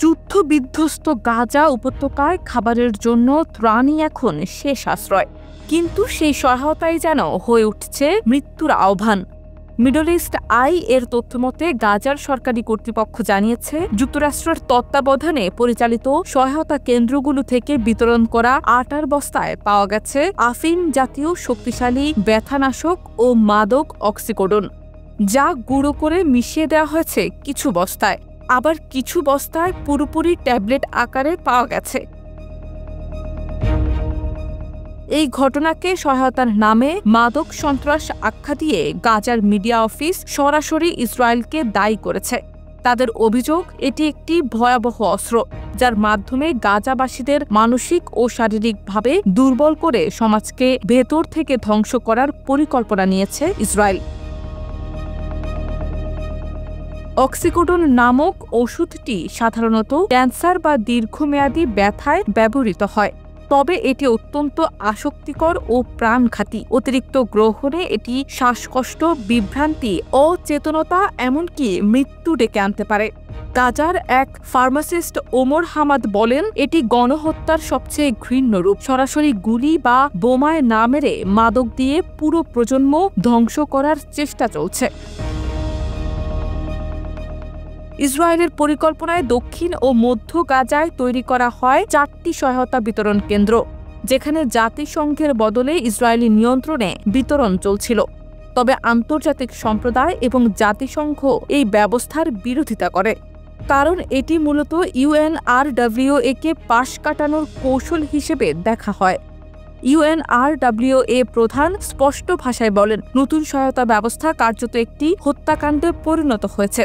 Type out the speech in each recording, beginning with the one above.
যুদ্ধবিধ্বস্ত গাজা উপত্যকায় খাবারের জন্য ত্রাণই এখন শেষ আশ্রয়, কিন্তু সেই সহায়তাই যেন হয়ে উঠছে মৃত্যুর আহ্বান। মিডল ইস্ট আই এর তথ্যমতে গাজার সরকারি কর্তৃপক্ষ জানিয়েছে, যুক্তরাষ্ট্রের তত্ত্বাবধানে পরিচালিত সহায়তা কেন্দ্রগুলো থেকে বিতরণ করা আটার বস্তায় পাওয়া গেছে আফিম জাতীয় শক্তিশালী ব্যথানাশক ও মাদক অক্সিকোডন, যা গুঁড়ো করে মিশিয়ে দেওয়া হয়েছে কিছু বস্তায়, আবার কিছু বস্তায় পুরোপুরি ট্যাবলেট আকারে পাওয়া গেছে। এই ঘটনাকে সহায়তার নামে মাদক সন্ত্রাস আখ্যা দিয়ে গাজার মিডিয়া অফিস সরাসরি ইসরায়েলকে দায়ী করেছে। তাদের অভিযোগ, এটি একটি ভয়াবহ অস্ত্র, যার মাধ্যমে গাজাবাসীদের মানসিক ও শারীরিকভাবে দুর্বল করে সমাজকে ভেতর থেকে ধ্বংস করার পরিকল্পনা নিয়েছে ইসরায়েল। অক্সিকোডন নামক ওষুধটি সাধারণত ক্যান্সার বা দীর্ঘমেয়াদী ব্যথায় ব্যবহৃত হয়, তবে এটি অত্যন্ত আসক্তিকর ও প্রাণঘাতী। অতিরিক্ত গ্রহণে এটি শ্বাসকষ্ট, বিভ্রান্তি, অচেতনতা, এমনকি মৃত্যু ডেকে আনতে পারে। গাজার এক ফার্মাসিস্ট ওমর হামাদ বলেন, এটি গণহত্যার সবচেয়ে ঘৃণ্য রূপ। সরাসরি গুলি বা বোমায় না মেরে মাদক দিয়ে পুরো প্রজন্ম ধ্বংস করার চেষ্টা চলছে। ইসরায়েলের পরিকল্পনায় দক্ষিণ ও মধ্য গাজায় তৈরি করা হয় 4টি সহায়তা বিতরণ কেন্দ্র, যেখানে জাতিসংঘের বদলে ইসরায়েলি নিয়ন্ত্রণে বিতরণ চলছিল। তবে আন্তর্জাতিক সম্প্রদায় এবং জাতিসংঘ এই ব্যবস্থার বিরোধিতা করে, কারণ এটি মূলত ইউএনআরডব্লিউএ-কে পাশ কাটানোর কৌশল হিসেবে দেখা হয়। ইউএনআরডব্লিউএ প্রধান স্পষ্ট ভাষায় বলেন, নতুন সহায়তা ব্যবস্থা কার্যত একটি হত্যাকাণ্ডে পরিণত হয়েছে।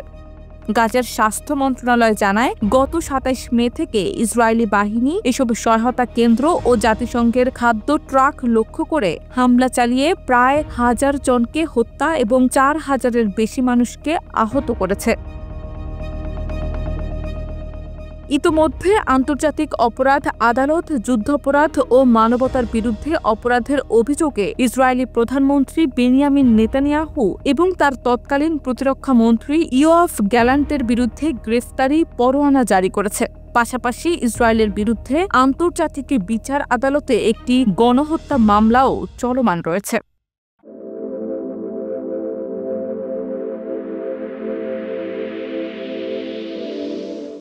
গাজার স্বাস্থ্য মন্ত্রণালয় জানায়, গত 27 মে থেকে ইসরায়েলি বাহিনী এসব সহায়তা কেন্দ্র ও জাতিসংঘের খাদ্য ট্রাক লক্ষ্য করে হামলা চালিয়ে প্রায় 1000 জনকে হত্যা এবং 4000-এর বেশি মানুষকে আহত করেছে। ইতোমধ্যে আন্তর্জাতিক অপরাধ আদালত যুদ্ধাপরাধ ও মানবতার বিরুদ্ধে অপরাধের অভিযোগে ইসরায়েলি প্রধানমন্ত্রী বেনিয়ামিন নেতানিয়াহু এবং তার তৎকালীন প্রতিরক্ষা মন্ত্রী ইয়োয়াফ গ্যালান্টের বিরুদ্ধে গ্রেফতারি পরোয়ানা জারি করেছে। পাশাপাশি ইসরায়েলের বিরুদ্ধে আন্তর্জাতিক বিচার আদালতে একটি গণহত্যা মামলাও চলমান রয়েছে।